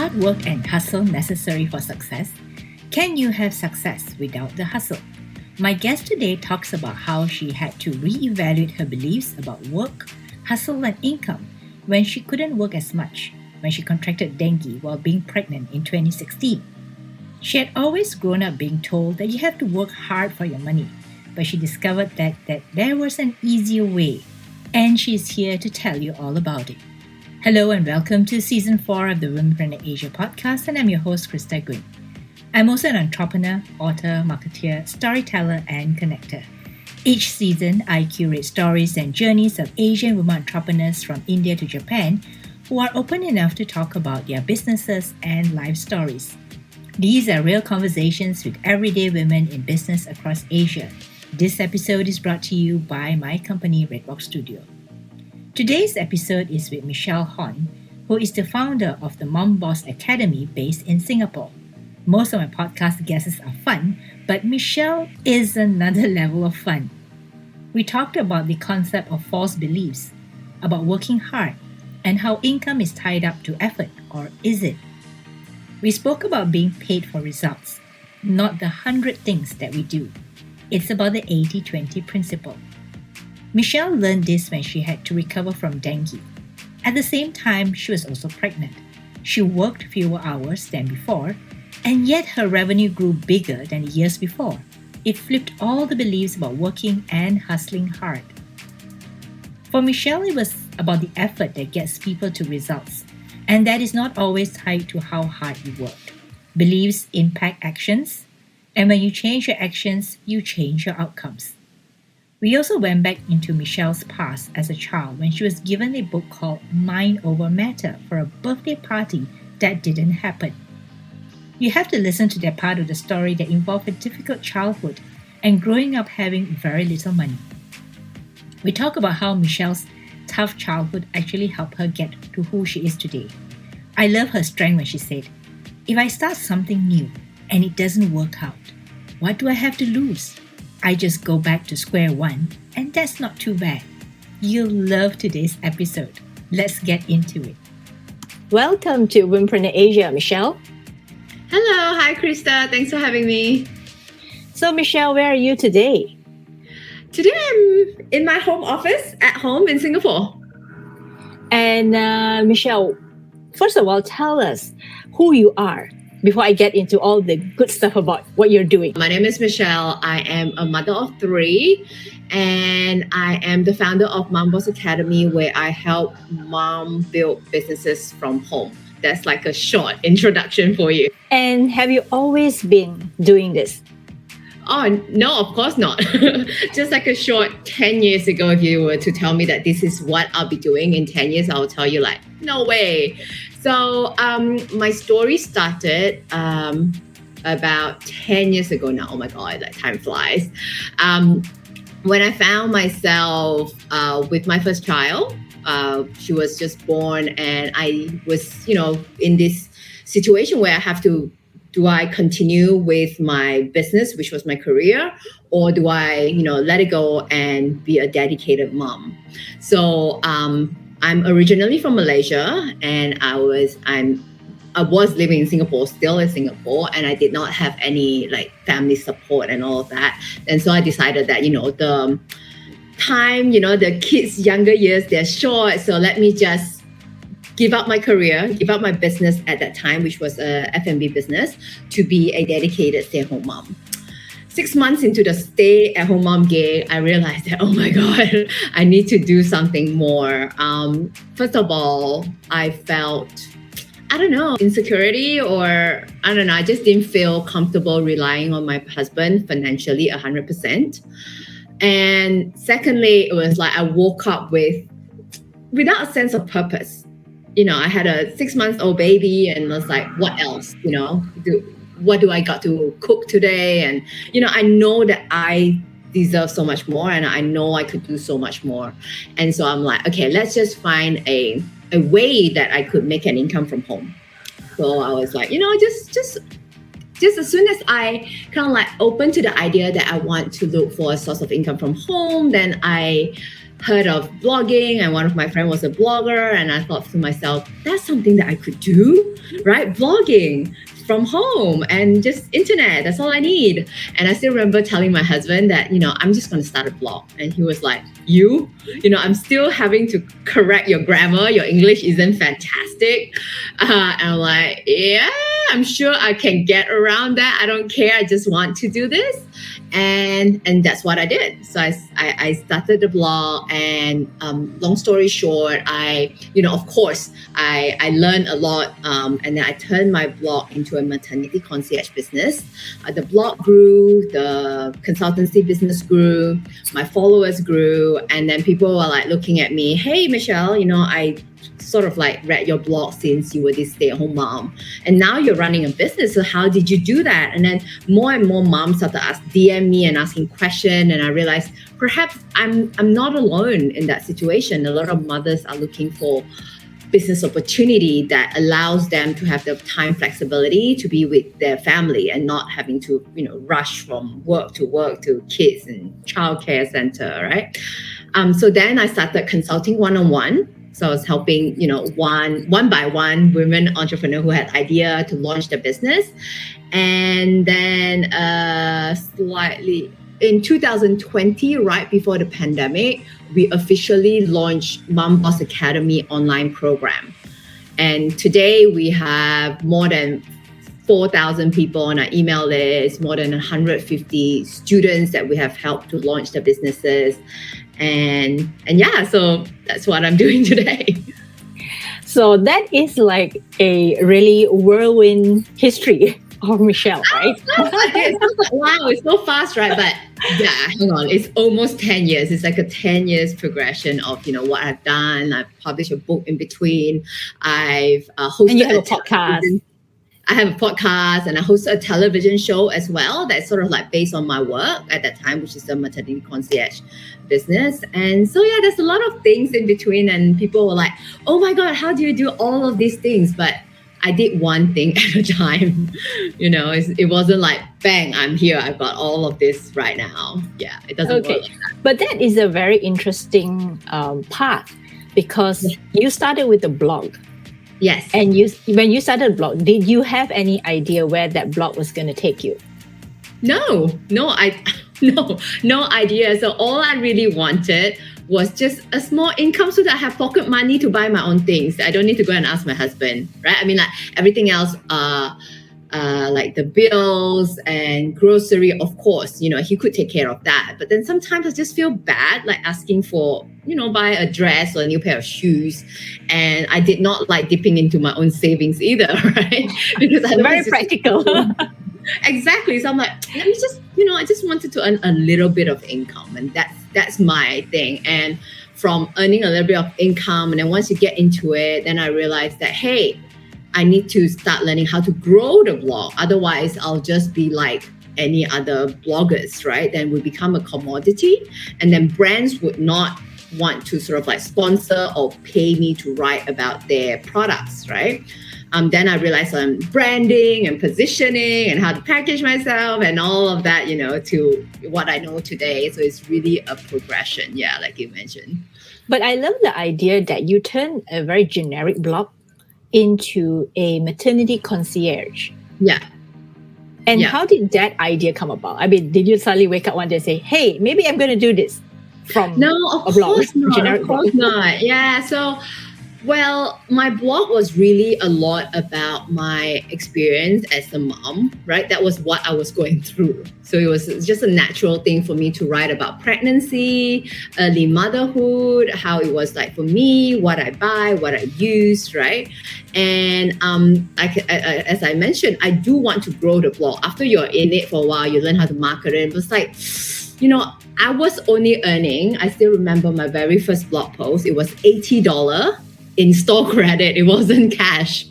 hard work and hustle necessary for success? Can you have success without the hustle? My guest today talks about how she had to reevaluate her beliefs about work, hustle, and income when she couldn't work as much when she contracted dengue while being pregnant in 2016. She had always grown up being told that you have to work hard for your money, but she discovered that there was an easier way, and she's here to tell you all about it. Hello and welcome to Season 4 of the Womenpreneur Asia podcast, and I'm your host, Krista Gwyn. I'm also an entrepreneur, author, marketeer, storyteller, and connector. Each season, I curate stories and journeys of Asian women entrepreneurs from India to Japan who are open enough to talk about their businesses and life stories. These are real conversations with everyday women in business across Asia. This episode is brought to you by my company, Redbox Studio. Today's episode is with Michelle Hon, who is the founder of the MomBoss Academy based in Singapore. Most of my podcast guests are fun, but Michelle is another level of fun. We talked about the concept of false beliefs, about working hard, and how income is tied up to effort, or is it? We spoke about being paid for results, not the 100 things that we do. It's about the 80-20 principle. Michelle learned this when she had to recover from dengue. At the same time, she was also pregnant. She worked fewer hours than before, and yet her revenue grew bigger than the years before. It flipped all the beliefs about working and hustling hard. For Michelle, it was about the effort that gets people to results, and that is not always tied to how hard you work. Beliefs impact actions, and when you change your actions, you change your outcomes. We also went back into Michelle's past as a child when she was given a book called Mind Over Matter for a birthday party that didn't happen. You have to listen to that part of the story that involved a difficult childhood and growing up having very little money. We talk about how Michelle's tough childhood actually helped her get to who she is today. I love her strength when she said, "If I start something new and it doesn't work out, what do I have to lose? I just go back to square one, and that's not too bad." You'll love today's episode. Let's get into it. Welcome to Womenpreneur Asia, Michelle. Hello, hi Krista. Thanks for having me. So Michelle, where are you today? Today I'm in my home office at home in Singapore. And Michelle, first of all, tell us who you are before I get into all the good stuff about what you're doing. My name is Michelle. I am a mother of 3 and I am the founder of MomBoss Academy, where I help mom build businesses from home. That's like a short introduction for you. And have you always been doing this? Oh, no, of course not. Just like a short 10 years ago, if you were to tell me that this is what I'll be doing in 10 years, I'll tell you like, no way. So my story started about 10 years ago now. Oh my God, like time flies. When I found myself with my first child, she was just born, and I was, in this situation where I have to, do I continue with my business, which was my career, or do I, let it go and be a dedicated mom? So I'm originally from Malaysia, and I was living in Singapore, still in Singapore, and I did not have any like family support and all of that. And so I decided that, the time, the kids' younger years, they're short. So let me just give up my career, give up my business at that time, which was a F&B business, to be a dedicated stay-at-home mom. 6 months into the stay-at-home mom gig, I realized that, oh my God, I need to do something more. First of all, I felt, insecurity, or I just didn't feel comfortable relying on my husband financially 100%. And secondly, it was like I woke up without a sense of purpose. I had a 6-month-old baby, and was like, what else? What do I got to cook today? And, I know that I deserve so much more, and I know I could do so much more. And so I'm like, okay, let's just find a way that I could make an income from home. So I was like, just as soon as I kind of like open to the idea that I want to look for a source of income from home, then I heard of blogging, and one of my friends was a blogger, and I thought to myself, that's something that I could do, right? Blogging from home and just internet, that's all I need. And I still remember telling my husband that, I'm just going to start a blog. And he was like, I'm still having to correct your grammar, your English isn't fantastic. And I'm like, yeah, I'm sure I can get around that. I don't care, I just want to do this. And that's what I did. So I started the blog, and long story short, of course, I learned a lot, and then I turned my blog into a maternity concierge business. The blog grew, the consultancy business grew, my followers grew, and then people were like looking at me, hey, Michelle, I sort of like read your blog since you were this stay-at-home mom, and now you're running a business. So how did you do that? And then more and more moms started to DM me and asking questions, and I realized perhaps I'm not alone in that situation. A lot of mothers are looking for business opportunity that allows them to have the time flexibility to be with their family and not having to rush from work to kids and childcare center, right? So then I started consulting one-on-one. So I was helping, one by one women entrepreneur who had idea to launch their business. And then slightly in 2020, right before the pandemic, we officially launched MomBoss Academy online program. And today we have more than 4,000 people on our email list, more than 150 students that we have helped to launch their businesses. And yeah, so that's what I'm doing today. So that is like a really whirlwind history of Michelle, right? Wow, it's so fast, right? But yeah, hang on, it's almost 10 years. It's like a 10 years progression of, what I've done. I've published a book in between. I've hosted and you have a podcast. I have a podcast, and I host a television show as well that's sort of like based on my work at that time, which is the maternity concierge business. And so, yeah, there's a lot of things in between, and people were like, oh my God, how do you do all of these things? But I did one thing at a time. It wasn't like, bang, I'm here, I've got all of this right now. Yeah, it doesn't work like that. But that is a very interesting path, because you started with a blog. Yes. And when you started a blog, did you have any idea where that blog was going to take you? No idea. So all I really wanted was just a small income so that I have pocket money to buy my own things. I don't need to go and ask my husband, right? I mean, like everything else, like the bills and grocery, of course, he could take care of that. But then sometimes I just feel bad, like asking for, buy a dress or a new pair of shoes. And I did not like dipping into my own savings either, right? Because I very practical. Exactly. So I'm like, let me just, I just wanted to earn a little bit of income, and that's my thing. And from earning a little bit of income, and then once you get into it, then I realized that, hey, I need to start learning how to grow the blog. Otherwise, I'll just be like any other bloggers, right? Then we become a commodity, and then brands would not want to sort of like sponsor or pay me to write about their products, right? Then I realized on branding and positioning and how to package myself and all of that, to what I know today. So it's really a progression, yeah, like you mentioned. But I love the idea that you turn a very generic blog into a maternity concierge. Yeah. And how did that idea come about? I mean, did you suddenly wake up one day and say, hey, maybe I'm going to do this from a blog? Of course not. Yeah. So, well, my blog was really a lot about my experience as a mom, right? That was what I was going through. So it was just a natural thing for me to write about pregnancy, early motherhood, how it was like for me, what I buy, what I use, right? And as I mentioned, I do want to grow the blog. After you're in it for a while, you learn how to market it. It was like, I was only earning, I still remember my very first blog post, it was $80 in store credit. It wasn't cash.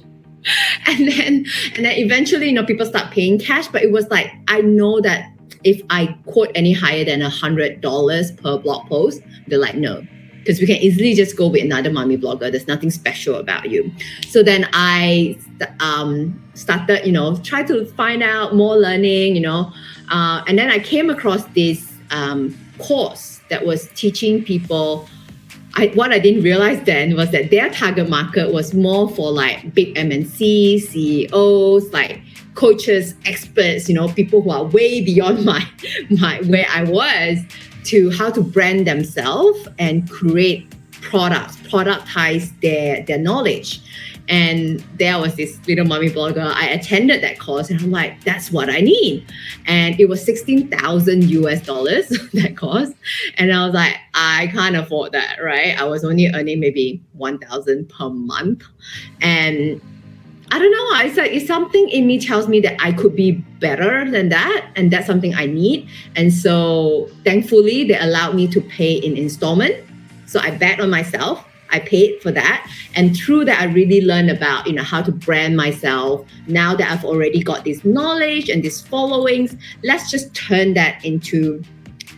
And then eventually, people start paying cash, but it was like, I know that if I quote any higher than $100 per blog post, they're like, no, because we can easily just go with another mommy blogger. There's nothing special about you. So then I started, try to find out more learning, and then I came across this course that was teaching people what I didn't realize then was that their target market was more for like big MNC, CEOs, like coaches, experts, people who are way beyond my where I was, to how to brand themselves and create productize their knowledge. And there was this little mommy blogger. I attended that course and I'm like, that's what I need. And it was $16,000 that course. And I was like, I can't afford that, right? I was only earning maybe $1,000 per month. And I don't know. It's something in me tells me that I could be better than that. And that's something I need. And so thankfully, they allowed me to pay in installment. So I bet on myself. I paid for that. And through that, I really learned about, how to brand myself. Now that I've already got this knowledge and these followings, let's just turn that into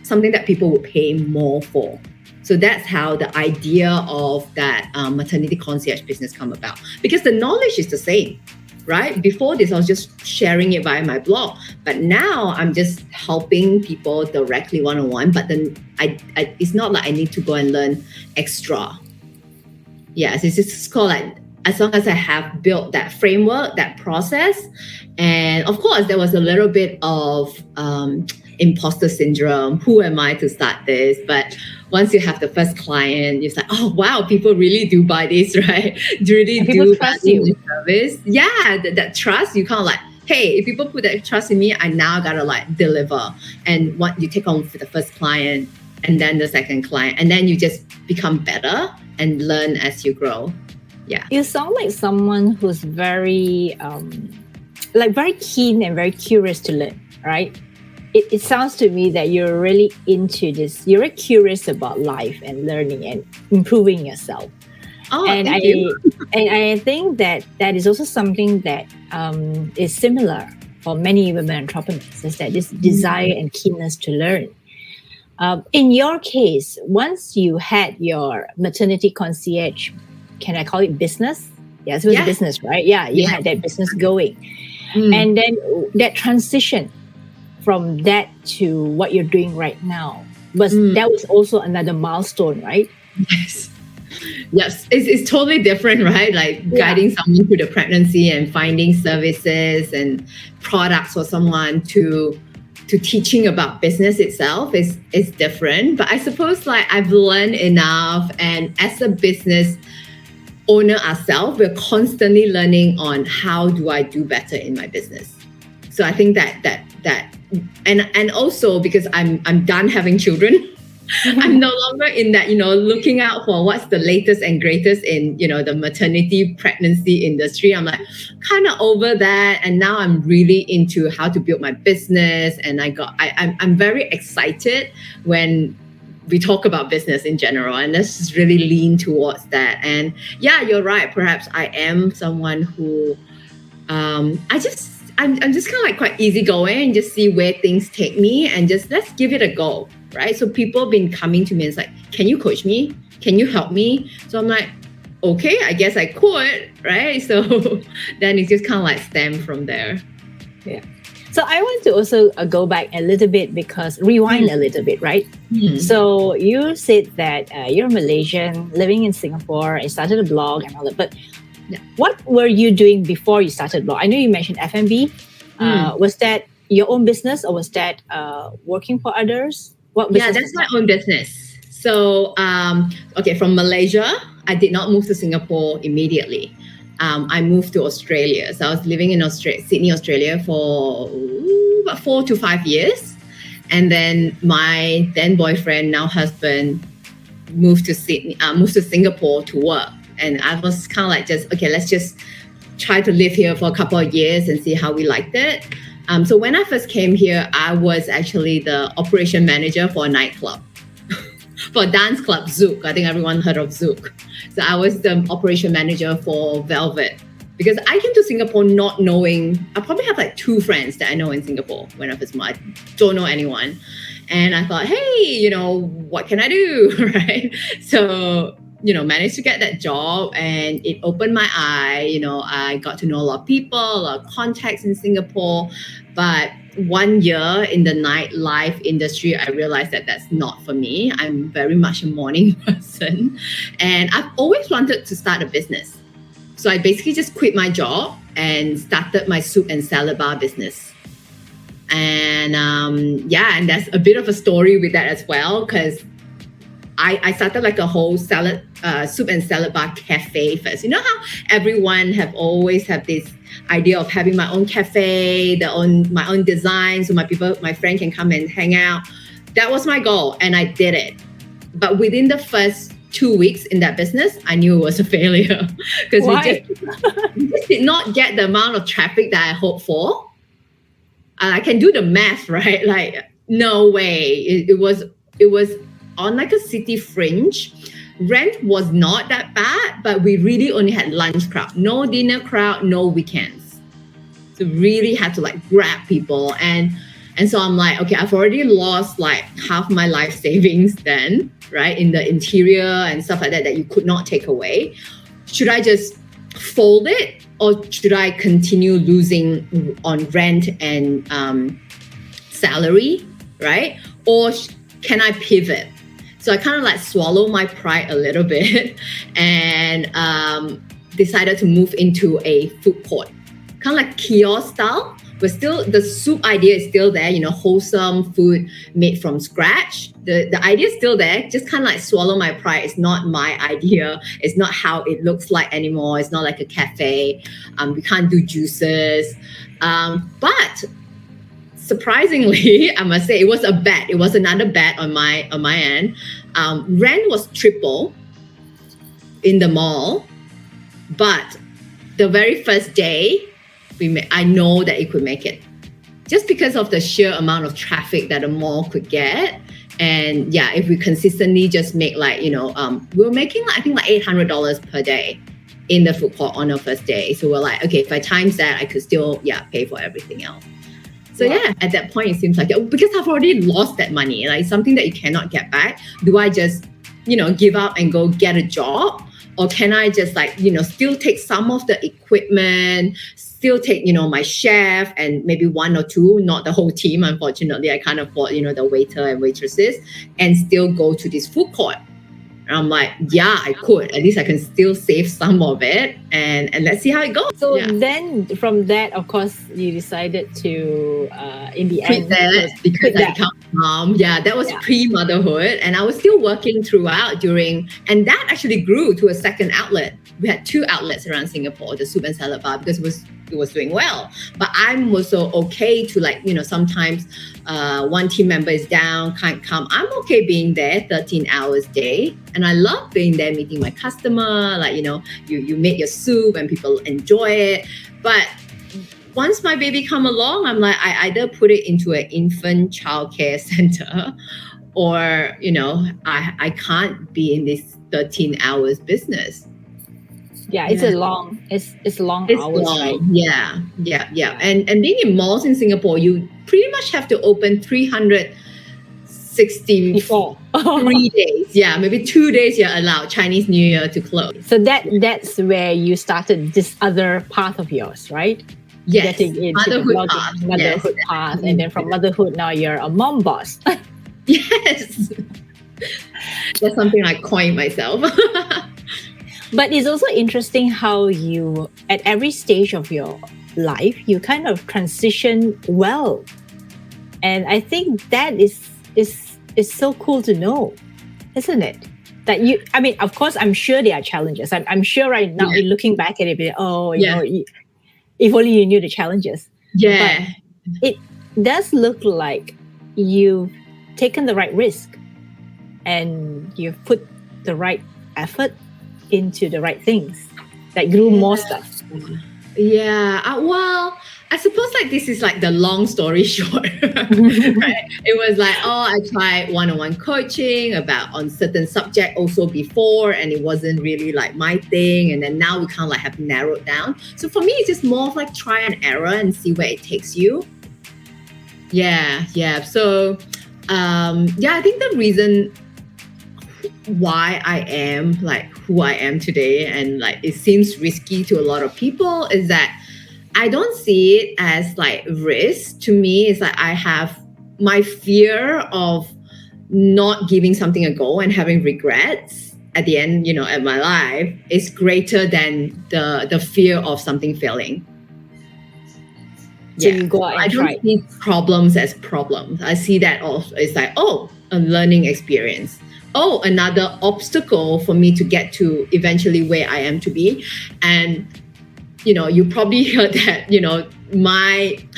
something that people will pay more for. So that's how the idea of that maternity concierge business come about. Because the knowledge is the same, right? Before this, I was just sharing it via my blog. But now I'm just helping people directly one-on-one. But then it's not like I need to go and learn extra. Yes, it's just called like, as long as I have built that framework, that process. And of course, there was a little bit of imposter syndrome. Who am I to start this? But once you have the first client, you're like, oh, wow, people really do buy this, right? Really do trust you. Service. Yeah, that trust, you kind of like, hey, if people put that trust in me, I now got to like deliver. And what you take on for the first client and then the second client, and then you just become better and learn as you grow. Yeah. You sound like someone who's very, very keen and very curious to learn, right? It sounds to me that you're really into this. You're very curious about life and learning and improving yourself. Oh, and thank you. And I think that is also something that is similar for many women entrepreneurs, is that this desire and keenness to learn. In your case, once you had your maternity concierge, can I call it business? Yes, it was a business, right? Yeah, you had that business going. And then that transition from that to what you're doing right now, that was also another milestone, right? Yes, it's totally different, right? Like guiding someone through the pregnancy and finding services and products for someone to teaching about business itself is different. But I suppose like I've learned enough, and as a business owner ourselves, we're constantly learning on how do I do better in my business. So I think that and also because I'm done having children. I'm no longer in that, looking out for what's the latest and greatest in, the maternity pregnancy industry. I'm like kind of over that. And now I'm really into how to build my business. And I'm very excited when we talk about business in general. And let's just really lean towards that. And yeah, you're right. Perhaps I am someone who I'm just kind of like quite easygoing and just see where things take me and just let's give it a go. Right. So people have been coming to me and it's like, can you coach me? Can you help me? So I'm like, okay, I guess I could. Right. So then it just kind of like stemmed from there. Yeah. So I want to also go back a little bit rewind a little bit, right? So you said that you're Malaysian, living in Singapore, and started a blog and all that. But what were you doing before you started blog? I know you mentioned F&B. Was that your own business or was that working for others? That's my own business. So, from Malaysia, I did not move to Singapore immediately. I moved to Australia. So I was living in Sydney, Australia for about 4 to 5 years. And then my then boyfriend, now husband, moved to Singapore to work. And I was kind of like let's just try to live here for a couple of years and see how we liked it. So when I first came here, I was actually the operation manager for a nightclub, for a dance club, Zouk. I think everyone heard of Zouk. So I was the operation manager for Velvet. Because I came to Singapore not knowing, I probably have like 2 friends that I know in Singapore when I first moved. I don't know anyone. And I thought, hey, what can I do, right? So, managed to get that job and it opened my eye. I got to know a lot of people, a lot of contacts in Singapore. But 1 year in the nightlife industry, I realized that that's not for me. I'm very much a morning person, and I've always wanted to start a business. So I basically just quit my job and started my soup and salad bar business. And and there's a bit of a story with that as well, because I started like a whole soup and salad bar cafe first. You know how everyone have always have this idea of having my own cafe, my own design, so my friend can come and hang out. That was my goal, and I did it. But within the first 2 weeks in that business, I knew it was a failure because we just did not get the amount of traffic that I hoped for. And I can do the math, right? Like, no way. It was on like a city fringe. Rent was not that bad, but we really only had lunch crowd, no dinner crowd, no weekends. So really had to like grab people. And so I'm like, okay, I've already lost like half my life savings then, right? In the interior and stuff like that you could not take away. Should I just fold it, or should I continue losing on rent and salary, right? Or can I pivot? So I kind of like swallow my pride a little bit and decided to move into a food court, kind of like kiosk style, but still the soup idea is still there, wholesome food made from scratch. The idea is still there, just kind of like swallow my pride. It's not my idea. It's not how it looks like anymore. It's not like a cafe. We can't do juices. But surprisingly, I must say, it was a bet. It was another bet on my end. Rent was triple in the mall, but the very first day, I know that it could make it, just because of the sheer amount of traffic that the mall could get. And yeah, if we consistently just make like, we were making I think like $800 per day in the food court on our first day. So we're like, okay, if I times that, I could still pay for everything else. So at that point, it seems like, because I've already lost that money, like something that you cannot get back, do I just, give up and go get a job? Or can I just like, still take some of the equipment, still take, my chef and maybe one or two, not the whole team. Unfortunately, I can't afford, the waiter and waitresses, and still go to this food court. And I'm like, yeah, I could. At least I can still save some of it, and let's see how it goes. So then from that, of course, you decided to, in the quit end, that because I became a mom. Yeah, that was pre-motherhood, and I was still working throughout and that actually grew to a second outlet. We had 2 outlets around Singapore, the soup and salad bar, because it was doing well. But I'm also okay to like, sometimes one team member is down, can't come. I'm okay being there 13 hours a day. And I love being there, meeting my customer, like, you make your soup and people enjoy it. But once my baby come along, I'm like, I either put it into an infant childcare center, or, I can't be in this 13 hours business. Yeah, it's long hours, right? Yeah. And being in malls in Singapore, you pretty much have to open 363 days. Yeah, maybe 2 days you're allowed Chinese New Year to close. So that's where you started this other path of yours, right? Yes, getting into motherhood path. Path, and then from motherhood now you're a mom boss. Yes, that's something I coined myself. But it's also interesting how you, at every stage of your life, you kind of transition well. And I think that is so cool to know, isn't it? That of course, I'm sure there are challenges. I'm sure right now, you're looking back at it, you know, if only you knew the challenges. Yeah. But it does look like you've taken the right risk and you've put the right effort into the right things that grew more stuff. Yeah. Well, I suppose like this is like the long story short. Right? It was like, I tried one-on-one coaching on certain subject also before, and it wasn't really like my thing. And then now we kind of like have narrowed down. So for me, it's just more of like try and error and see where it takes you. Yeah. So, I think the reason why I am like who I am today, and like it seems risky to a lot of people, is that I don't see it as like risk. To me, it's like I have my fear of not giving something a go and having regrets at the end, at my life is greater than the fear of something failing. So you go out and I try. don't see problems as problems. I see that also it's like, a learning experience. Another obstacle for me to get to eventually where I am to be. And you probably heard that,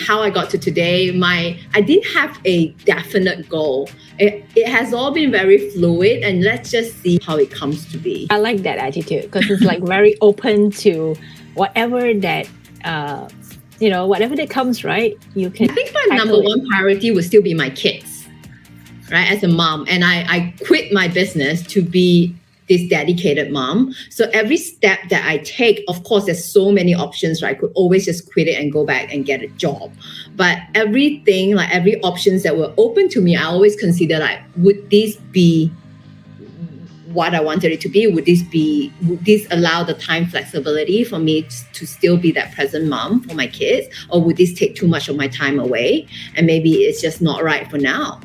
how I got to today, I didn't have a definite goal. It has all been very fluid, and let's just see how it comes to be. I like that attitude because it's like very open to whatever that, whatever that comes, right? You can. I think my number one priority would still be my kids, right? As a mom, and I quit my business to be this dedicated mom. So every step that I take, of course, there's so many options, right? I could always just quit it and go back and get a job. But everything, like every options that were open to me, I always consider like, would this be what I wanted it to be? Would this allow the time flexibility for me to still be that present mom for my kids? Or would this take too much of my time away? And maybe it's just not right for now.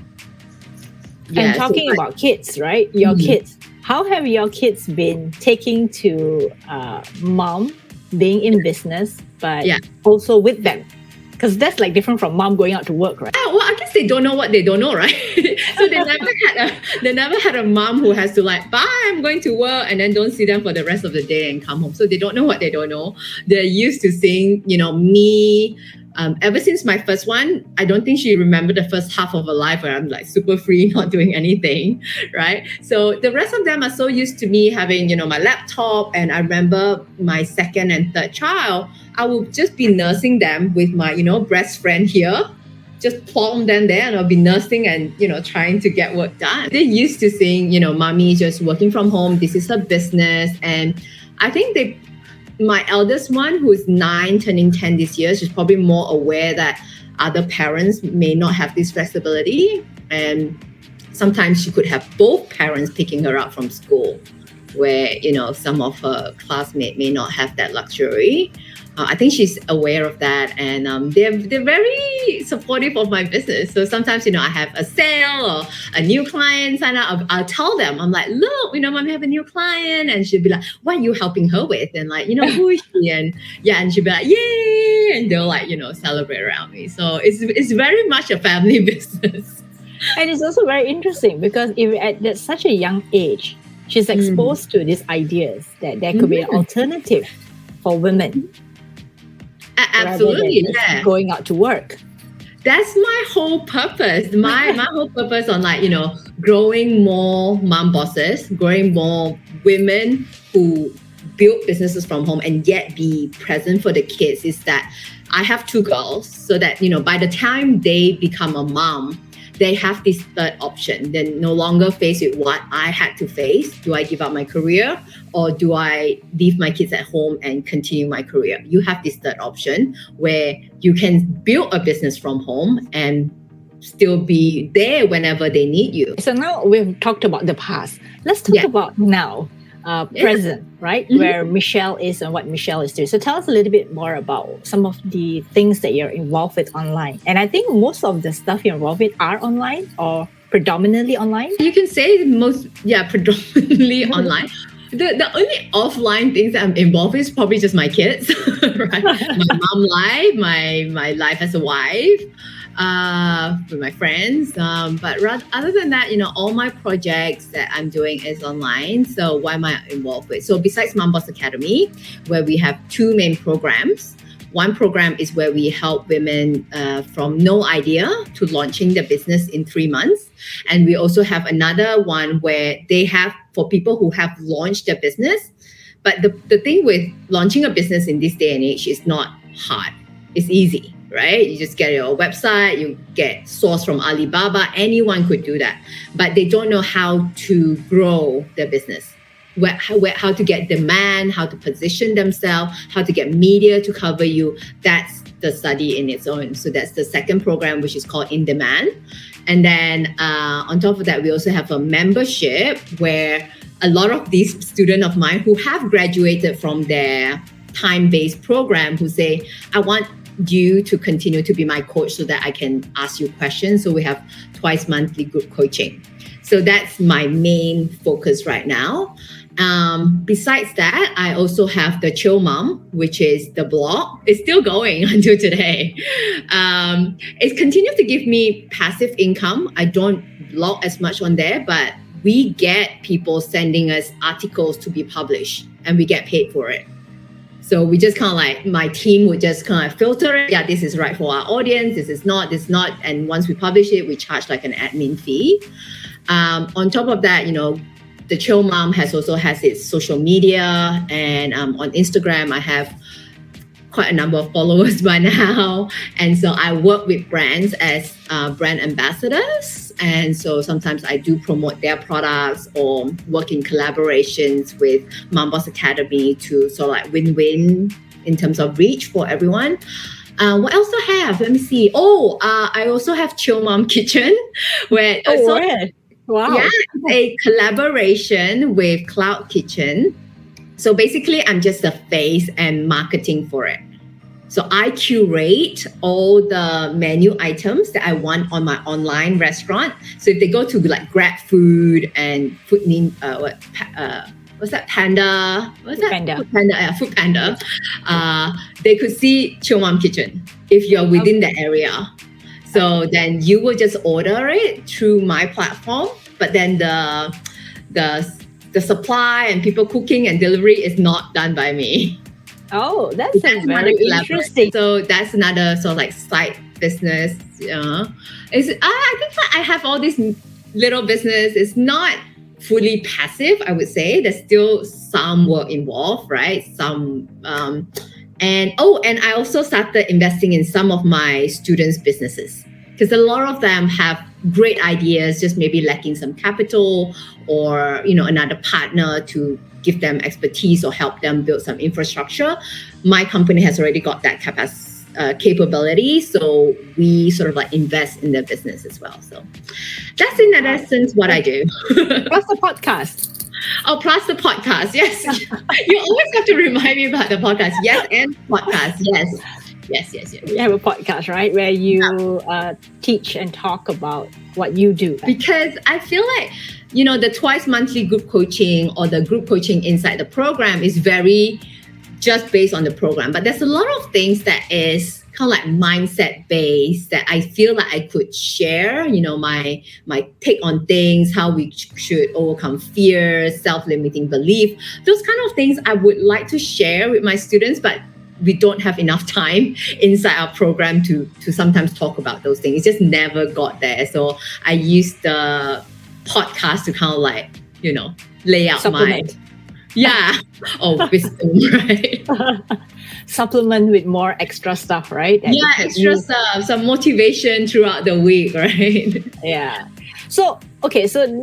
And talking about kids, right? Your kids. How have your kids been taking to mom being in business, but also with them? Because that's like different from mom going out to work, right? Well, I guess they don't know what they don't know, right? So they never had a mom who has to like, bye, I'm going to work, and then don't see them for the rest of the day and come home. So they don't know what they don't know. They're used to seeing, me. Ever since my first one, I don't think she remembered the first half of her life where I'm like super free, not doing anything, right? So the rest of them are so used to me having, my laptop. And I remember my second and third child, I would just be nursing them with my, breast friend here, just plonk them there, and I'll be nursing and, trying to get work done. They're used to seeing, mommy just working from home. This is her business. And I think my eldest one, who is 9, turning 10 this year, she's probably more aware that other parents may not have this flexibility. And sometimes she could have both parents picking her up from school, where, some of her classmates may not have that luxury. I think she's aware of that, and they're very supportive of my business. So sometimes, I have a sale or a new client sign up. I'll tell them, I'm like, look, Mom, I have a new client, and she'll be like, what are you helping her with? And like, who is she? And and she'll be like, yay, and they'll like, celebrate around me. So it's very much a family business. And it's also very interesting because if at such a young age, she's exposed to these ideas that there could be an alternative for women. Absolutely, going out to work. That's my whole purpose. My whole purpose on like, growing more mom bosses, growing more women who build businesses from home and yet be present for the kids is that I have 2 girls, so that, by the time they become a mom, they have this third option. They're no longer faced with what I had to face. Do I give up my career, or do I leave my kids at home and continue my career? You have this third option where you can build a business from home and still be there whenever they need you. So now we've talked about the past. Let's talk about now. Present, right? Where Michelle is and what Michelle is doing. So tell us a little bit more about some of the things that you're involved with online. And I think most of the stuff you're involved with are online or predominantly online. You can say predominantly online. The only offline things that I'm involved with is probably just my kids, right? My mom life, my life as a wife, with my friends. But other than that, all my projects that I'm doing is online. So what am I involved with? So besides MomBoss Academy, where we have 2 main programs. One program is where we help women from no idea to launching their business in 3 months. And we also have another one where they have for people who have launched their business. But the thing with launching a business in this day and age is not hard. It's easy, right? You just get your website, you get sourced from Alibaba. Anyone could do that. But they don't know how to grow their business. How to get demand, how to position themselves, how to get media to cover you. That's the study in its own. So that's the second program, which is called In Demand. And then on top of that, we also have a membership where a lot of these students of mine who have graduated from their time-based program who say, I want you to continue to be my coach so that I can ask you questions. So we have twice monthly group coaching. So that's my main focus right now. Besides that, I also have the Chill Mom, which is the blog. It's still going until today. It continues to give me passive income. I don't blog as much on there, but we get people sending us articles to be published and we get paid for it. So we just kind of like, my team would just kind of filter it. Yeah, this is right for our audience. This is not. And once we publish it, we charge like an admin fee. On top of that, the Chill Mom has its social media, and on Instagram, I have quite a number of followers by now. And so I work with brands as brand ambassadors. And so sometimes I do promote their products or work in collaborations with MomBoss Academy to sort of like win-win in terms of reach for everyone. What else do I have? Let me see. I also have Chill Mom Kitchen, where wow. Yeah, it's a collaboration with Cloud Kitchen. So basically, I'm just the face and marketing for it. So I curate all the menu items that I want on my online restaurant. So if they go to like Grab Food and what's that? Panda. What's that? Panda. Food Panda. They could see Chill Mom Kitchen if you're within the area. So then you will just order it through my platform, but then the supply and people cooking and delivery is not done by me. Oh, that's very interesting. So that's another sort of like side business. I think that I have all this little business. It's not fully passive, I would say. There's still some work involved, right? And I also started investing in some of my students' businesses because a lot of them have great ideas, just maybe lacking some capital or, another partner to give them expertise or help them build some infrastructure. My company has already got that capability. So we sort of like invest in their business as well. So that's in essence what I do. Plus the podcast. Oh, plus the podcast. Yes. You always have to remind me about the podcast. Yes, and podcast. Yes. You have a podcast, right? Where you teach and talk about what you do. Because I feel like, the twice monthly group coaching or the group coaching inside the program is very just based on the program. But there's a lot of things that is kind of like mindset based that I feel like I could share, my take on things, how we should overcome fear, self-limiting belief, those kind of things I would like to share with my students, but we don't have enough time inside our program to sometimes talk about those things. It just never got there. So I use the podcast to kind of like, lay out supplement. Wisdom, right? Supplement with more extra stuff, right? Extra stuff, some motivation throughout the week, right? Yeah. So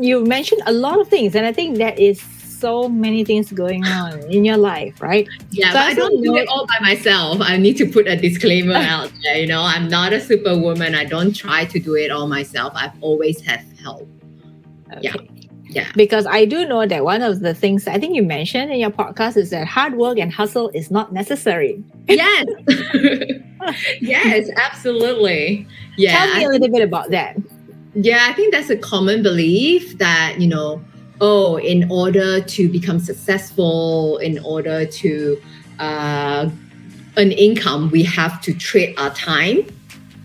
you mentioned a lot of things, and I think there is so many things going on in your life, right? Yeah, so but I don't do it all by myself. I need to put a disclaimer out there. I'm not a superwoman. I don't try to do it all myself. I've always had help. Okay. Yeah. Because I do know that one of the things I think you mentioned in your podcast is that hard work and hustle is not necessary. Yes. Yes, absolutely. Yeah. Tell me a little bit about that. Yeah, I think that's a common belief that, in order to become successful, in order to earn income, we have to trade our time,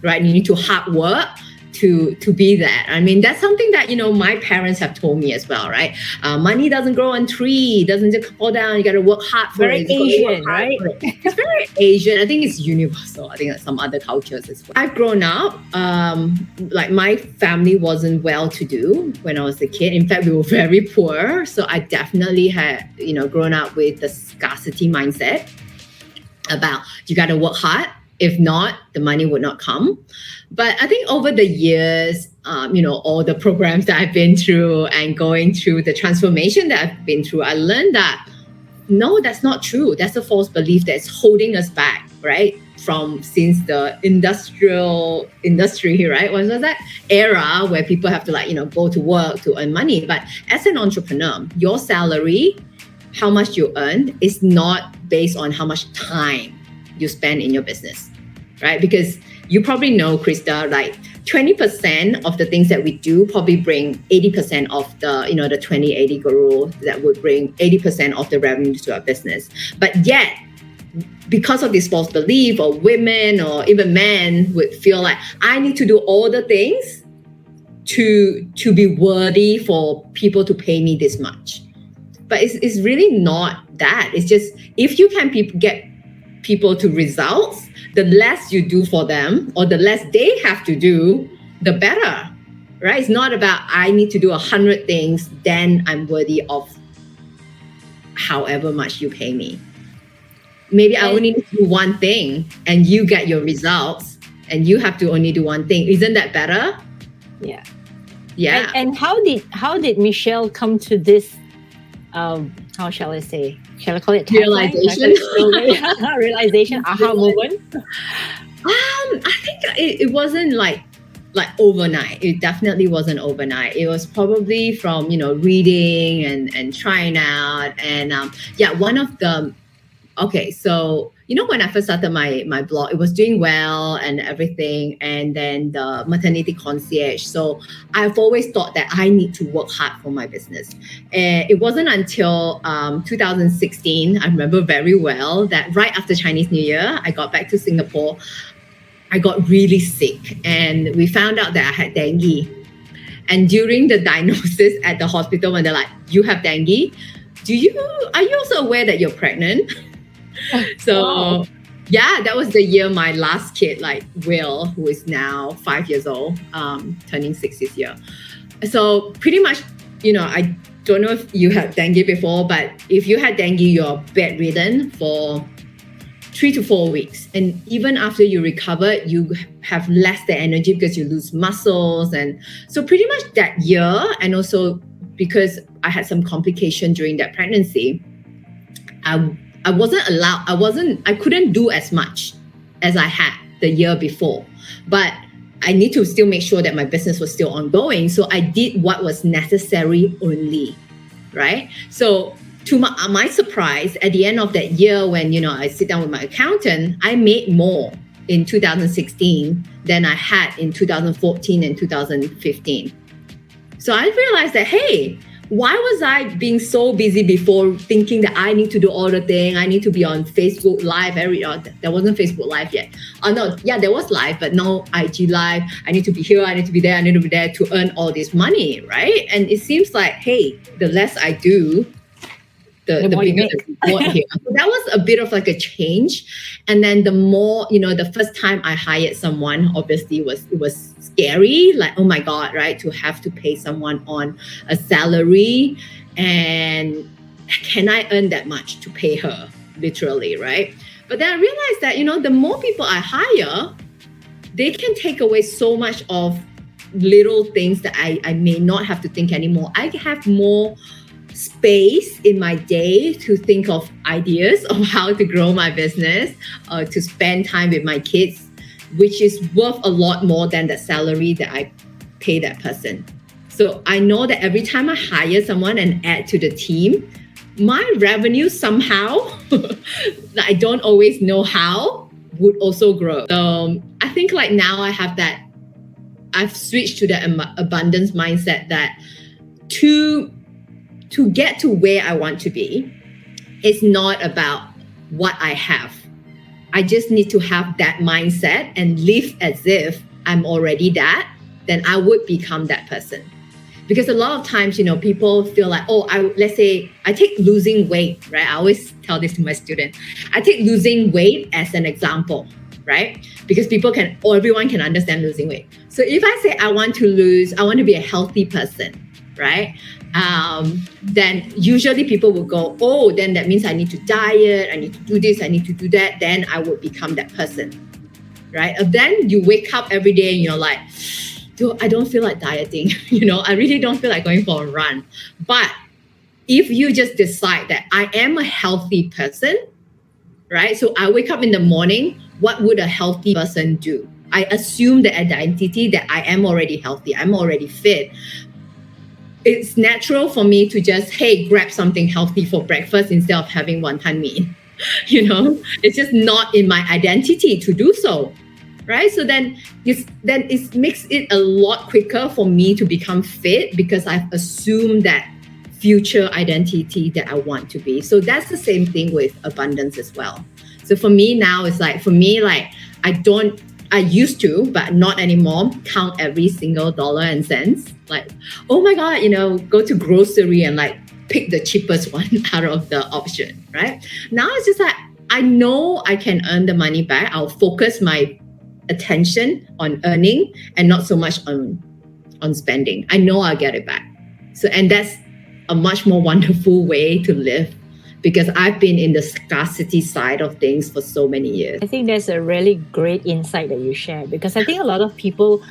right? You need to hard work to be that. I mean, that's something that, my parents have told me as well, right? Money doesn't grow on tree, doesn't just fall down. You got to work hard for very it. Asian, right? It's very Asian. I think it's universal. I think like some other cultures as well. I've grown up, like my family wasn't well-to-do when I was a kid. In fact, we were very poor. So I definitely had, grown up with the scarcity mindset about you got to work hard. If not, the money would not come. But I think over the years, all the programs that I've been through and going through the transformation that I've been through, I learned that, no, that's not true. That's a false belief that's holding us back, right? Since the industry, right? What was that era where people have to go to work to earn money? But as an entrepreneur, your salary how much you earn is not based on how much time you spend in your business, right? Because you probably know, Krista, like 20% of the things that we do probably bring 80% of the, the 20-80 rule that would bring 80% of the revenue to our business. But yet, because of this false belief, or women or even men would feel like I need to do all the things to be worthy for people to pay me this much. But it's really not that. It's just, if you can get people to results, the less you do for them or the less they have to do, the better, right? It's not about I need to do 100 things, then I'm worthy of however much you pay me. Maybe I only need to do one thing and you get your results and you have to only do one thing. Isn't that better? Yeah. Yeah. And how did Michelle come to this, how shall I say? Shall I call it realization? Realization, aha moment? I think it wasn't like overnight. It definitely wasn't overnight. It was probably from, reading and trying out. And one of the, okay, so, when I first started my blog, it was doing well and everything. And then the maternity concierge. So I've always thought that I need to work hard for my business. And it wasn't until 2016, I remember very well, that right after Chinese New Year, I got back to Singapore. I got really sick and we found out that I had dengue. And during the diagnosis at the hospital, when they're like, you have dengue, are you also aware that you're pregnant? So wow. Yeah, that was the year my last kid, like Will, who is now 5 years old, turning 6 this year. So pretty much, I don't know if you had dengue before, but if you had dengue, you're bedridden for 3 to 4 weeks. And even after you recover, you have less the energy because you lose muscles. And so pretty much that year, and also because I had some complication during that pregnancy, I couldn't do as much as I had the year before. But I need to still make sure that my business was still ongoing. So I did what was necessary only, right? So to my surprise, at the end of that year, when, I sit down with my accountant, I made more in 2016 than I had in 2014 and 2015. So I realized that, hey, why was I being so busy before, thinking that I need to do all the thing? I need to be on Facebook Live. There wasn't Facebook Live yet. There was Live, but no IG Live. I need to be here. I need to be there. To earn all this money, right? And it seems like, hey, the less I do, the bigger the reward here. So that was a bit of like a change. And then the more, the first time I hired someone, obviously it was scary, like, oh my God, right? To have to pay someone on a salary, and can I earn that much to pay her, literally, right? But then I realized that, the more people I hire, they can take away so much of little things that I may not have to think anymore. I have more space in my day to think of ideas of how to grow my business, to spend time with my kids, which is worth a lot more than the salary that I pay that person. So I know that every time I hire someone and add to the team, my revenue somehow, I don't always know how, would also grow. So I think like now I have that, I've switched to that abundance mindset that to get to where I want to be, it's not about what I have. I just need to have that mindset and live as if I'm already that, then I would become that person. Because a lot of times, people feel like, let's say I take losing weight, right? I always tell this to my students. I take losing weight as an example, right? Because everyone can understand losing weight. So if I say I want to be a healthy person, right? Then usually people will go, then that means I need to diet, I need to do this, I need to do that, then I would become that person, right? And then you wake up every day and you're like, I don't feel like dieting, I really don't feel like going for a run. But if you just decide that I am a healthy person, right? So I wake up in the morning, what would a healthy person do? I assume the identity that I am already healthy, I'm already fit. it's natural for me to just, hey, grab something healthy for breakfast instead of having wonton mee. It's just not in my identity to do so. Right. So then it makes it a lot quicker for me to become fit because I've assumed that future identity that I want to be. So that's the same thing with abundance as well. So for me now, it's like, I used to, but not anymore, count every single dollar and cents. Like, oh my God, go to grocery and like pick the cheapest one out of the option, right? Now it's just like, I know I can earn the money back. I'll focus my attention on earning and not so much on spending. I know I'll get it back. So, and that's a much more wonderful way to live because I've been in the scarcity side of things for so many years. I think that's a really great insight that you shared because I think a lot of people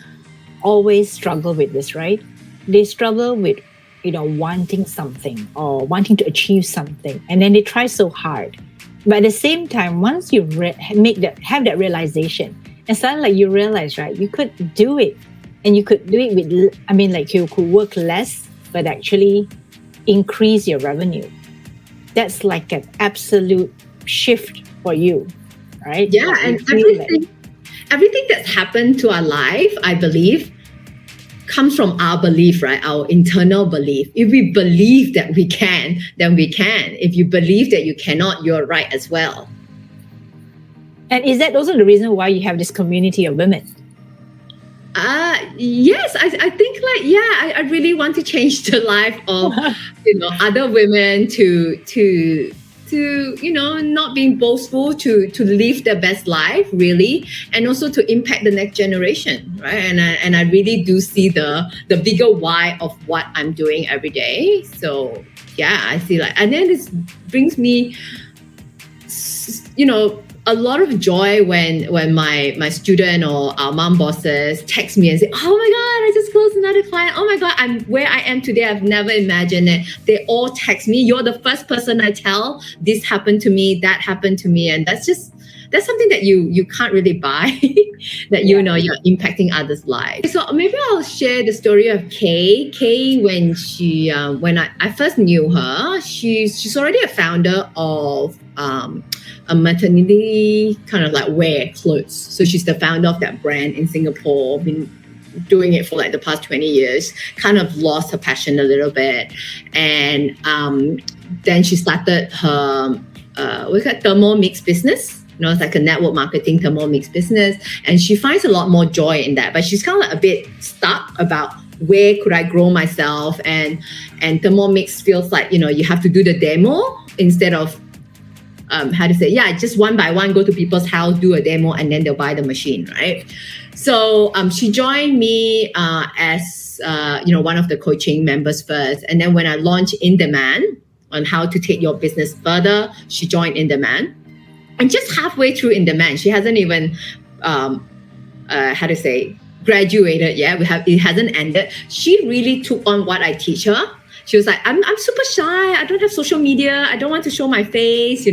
always struggle with this, right? They struggle with, wanting something or wanting to achieve something, and then they try so hard. But at the same time, once you have that realization, and suddenly you realize, right, you could do it, and you could do it with, you could work less, but actually increase your revenue. That's like an absolute shift for you, right? Yeah, and everything that's happened to our life, I believe, comes from our belief, right? Our internal belief. If we believe that we can, then we can. If you believe that you cannot, you're right as well. And is that also the reason why you have this community of women? Yes, I think I really want to change the life of other women to not being boastful, to live their best life really, and also to impact the next generation, right? And I really do see the bigger why of what I'm doing every day. So yeah, I see and then this brings me a lot of joy when my student or our mom bosses text me and say, oh my God, I just closed another client. Oh my God, I'm where I am today. I've never imagined it. They all text me. You're the first person I tell this happened to me, that happened to me. And that's something that you can't really buy, that you're impacting others' lives. So maybe I'll share the story of Kay. Kay, when I first knew her, she's already a founder of a maternity kind of like wear clothes. So she's the founder of that brand in Singapore, been doing it for like the past 20 years, kind of lost her passion a little bit. And then she started her, thermal mix business. It's like a network marketing thermal mix business. And she finds a lot more joy in that, but she's kind of like a bit stuck about where could I grow myself? And thermal mix feels like, you have to do the demo instead of just one by one, go to people's house, do a demo, and then they'll buy the machine, right? So she joined me as one of the coaching members first. And then when I launched In Demand on how to take your business further, she joined In Demand. And just halfway through In Demand, she hasn't even, graduated yet. It hasn't ended. She really took on what I teach her. She was like, I'm super shy. I don't have social media. I don't want to show my face,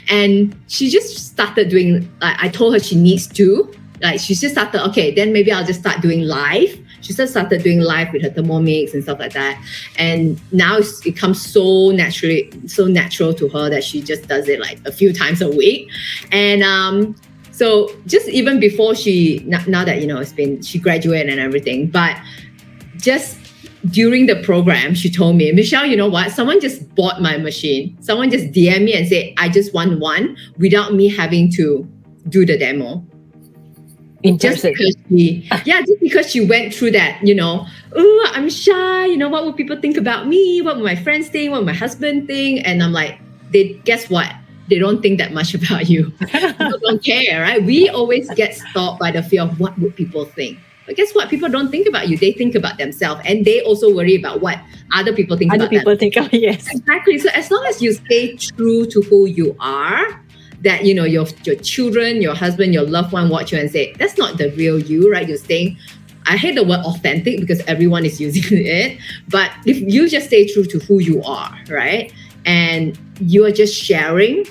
And she just started doing, I told her she needs to. She just started, okay, then maybe I'll just start doing live. She just started doing live with her thermomix and stuff like that. And now it comes so natural to her that she just does it like a few times a week. And so just even before now that, she graduated and everything, but just during the program, she told me, Michelle, you know what? Someone just bought my machine. Someone just DM me and said, I just want one without me having to do the demo. Just because she went through that, oh, I'm shy. What will people think about me? What will my friends think? What will my husband think? And I'm like, guess what? They don't think that much about you. People don't care, right? We always get stopped by the fear of what would people think. But guess what? People don't think about you. They think about themselves. And they also worry about what other people think about them. Other people think, yes. Exactly. So as long as you stay true to who you are, that, your children, your husband, your loved one watch you and say, that's not the real you, right? You're saying, I hate the word authentic because everyone is using it. But if you just stay true to who you are, right? And you are just sharing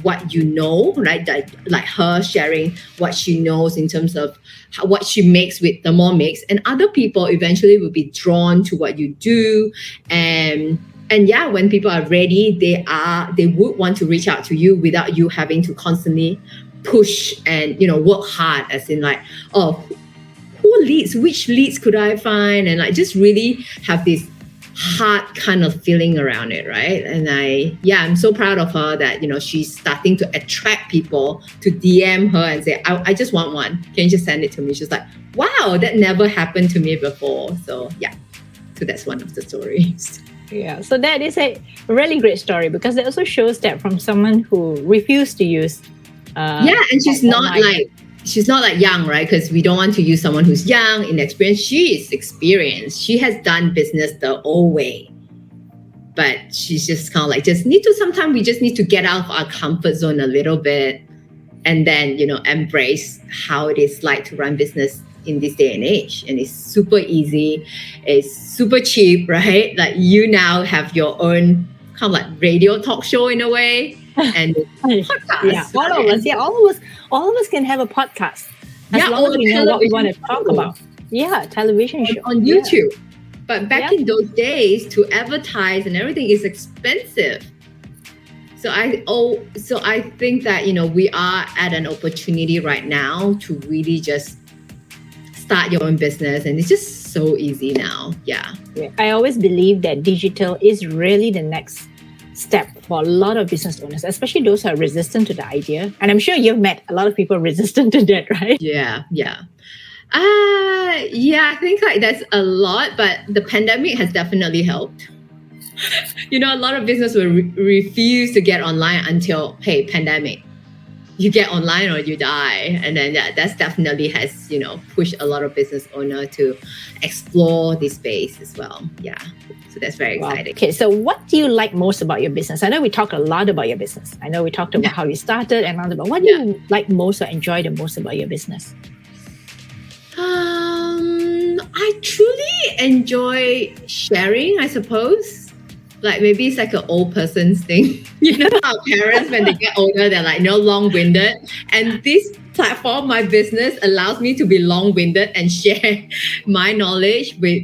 what you know, right? Like her sharing what she knows in terms of what she makes with the Thermomix, and other people eventually will be drawn to what you do. And yeah, when people are ready, they would want to reach out to you without you having to constantly push and, work hard, as in like, oh, which leads could I find? And like just really have this hard kind of feeling around it, right? And I'm so proud of her that, she's starting to attract people to DM her and say, I just want one. Can you just send it to me? She's like, wow, that never happened to me before. So yeah, so that's one of the stories. Yeah, so that is a really great story, because it also shows that from someone who refused to use and she's not like young, right? Because we don't want to use someone who's young, inexperienced. She is experienced. She has done business the old way. But she's just kind of like, sometimes we just need to get out of our comfort zone a little bit and then, embrace how it is like to run business in this day and age. And it's super easy. It's super cheap, right? Like you now have your own kind of like radio talk show in a way. And podcast. All of us can have a podcast as long as we know what we want to talk about. Yeah, television show on YouTube. Yeah. But back in those days, to advertise and everything is expensive. So I think that we are at an opportunity right now to really just start your own business, and it's just so easy now. Yeah. I always believe that digital is really the next step for a lot of business owners, especially those who are resistant to the idea. And I'm sure you've met a lot of people resistant to that, right? Yeah. I think like that's a lot, but the pandemic has definitely helped. A lot of business will refuse to get online until, hey, pandemic. You get online or you die. And then that's definitely has, pushed a lot of business owner to explore this space as well. Yeah. So that's very exciting. Okay, so what do you like most about your business? I know we talked a lot about your business. I know we talked about how you started and all that, but what do you like most or enjoy the most about your business? I truly enjoy sharing, I suppose. Like maybe it's like an old person's thing. Our parents, when they get older, they're like, long-winded. And this platform, my business, allows me to be long-winded and share my knowledge with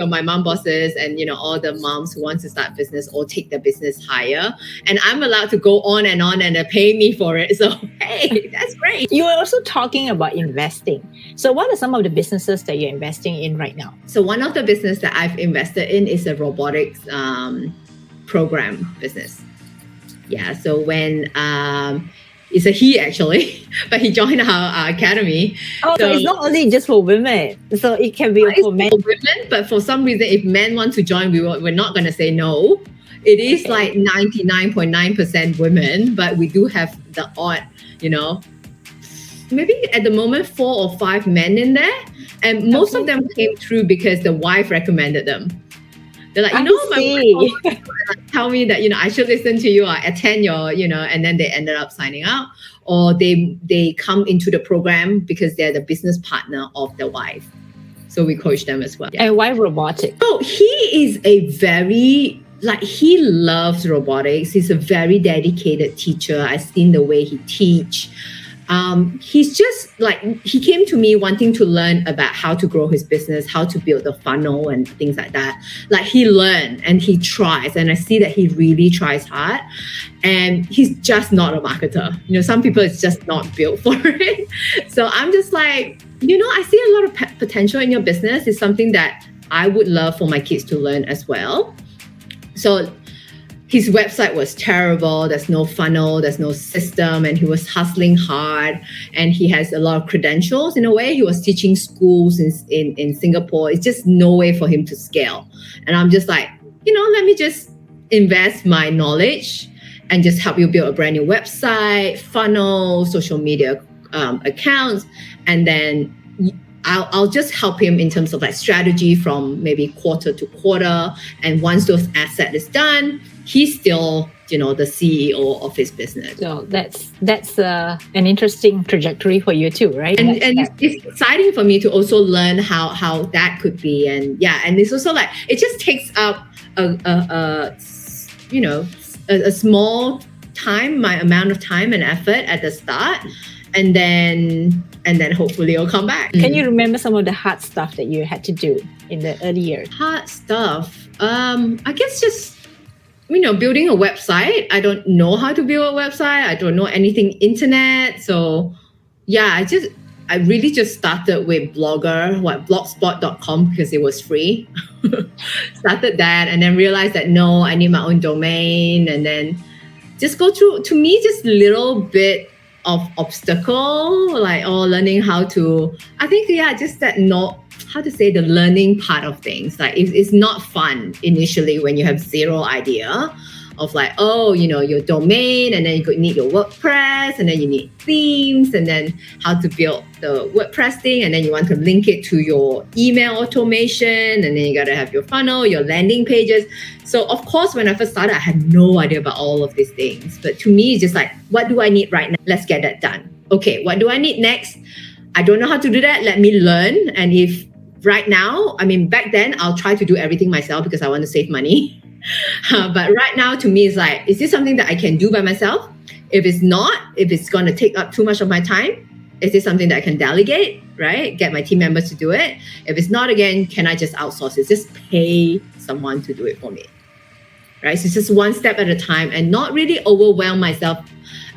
my mom bosses and, all the moms who want to start business or take their business higher. And I'm allowed to go on and they pay me for it. So, hey, that's great. You were also talking about investing. So what are some of the businesses that you're investing in right now? So one of the business that I've invested in is a robotics program business. Yeah. So when it's a he actually, but he joined our academy. Oh, so it's not only just for women. So it can be for men. For women, but for some reason, if men want to join, we're not going to say no. It is like 99.9% women, but we do have the odd, maybe at the moment 4 or 5 men in there. And most of them came through because the wife recommended them. They're like, my wife tell me that, I should listen to you or attend your, and then they ended up signing up, or they come into the program because they're the business partner of the wife. So we coach them as well. Yeah. And why robotics? Oh, he is a very, he loves robotics. He's a very dedicated teacher. I've seen the way he teach. He's just he came to me wanting to learn about how to grow his business, how to build the funnel and things like that. He learned and he tries, and I see that he really tries hard, and he's just not a marketer. Some people it's just not built for it. So I'm just like, I see a lot of potential in your business. It's something that I would love for my kids to learn as well. So his website was terrible. There's no funnel, there's no system, and he was hustling hard. And he has a lot of credentials in a way. He was teaching schools in Singapore. It's just no way for him to scale. And I'm just like, let me just invest my knowledge and just help you build a brand new website, funnel, social media accounts, and then I'll just help him in terms of strategy from maybe quarter to quarter. And once those assets is done, he's still, the CEO of his business. So that's an interesting trajectory for you too, right? And it's exciting for me to also learn how that could be. And and it's also it just takes up a small my amount of time and effort at the start, and then hopefully it'll come back. Can you remember some of the hard stuff that you had to do in the early years? Hard stuff? I guess just, building a website. I don't know how to build a website. I don't know anything internet. So yeah, I really just started with blogspot.com because it was free. Started that and then realized that no, I need my own domain, and then just go through, to me, just little bit of obstacle, like learning how to, I think, just that the learning part of things. Like it's not fun initially when you have zero idea of like, your domain, and then you need your WordPress, and then you need themes, and then how to build the WordPress thing, and then you want to link it to your email automation, and then you got to have your funnel, your landing pages. So of course, when I first started, I had no idea about all of these things. But to me, it's just like, what do I need right now? Let's get that done. Okay, what do I need next? I don't know how to do that. Let me learn. And if right now, back then, I'll try to do everything myself because I want to save money. But right now, to me, it's like, is this something that I can do by myself? If it's not, if it's going to take up too much of my time, is this something that I can delegate, right? Get my team members to do it. If it's not, again, can I just outsource it? Just pay someone to do it for me, right? So it's just one step at a time and not really overwhelm myself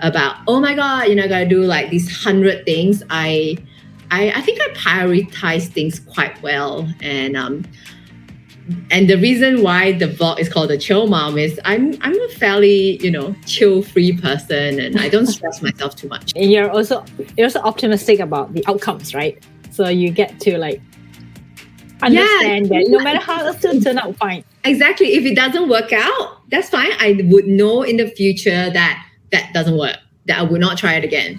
about, oh my God, I got to do like these 100 things. I think I prioritize things quite well. And the reason why the vlog is called the Chill Mom is I'm a fairly, chill free person, and I don't stress myself too much. And you're also optimistic about the outcomes, right? So you get to like understand that no matter how, it'll still turn out fine. Exactly. If it doesn't work out, that's fine. I would know in the future that doesn't work, that I would not try it again.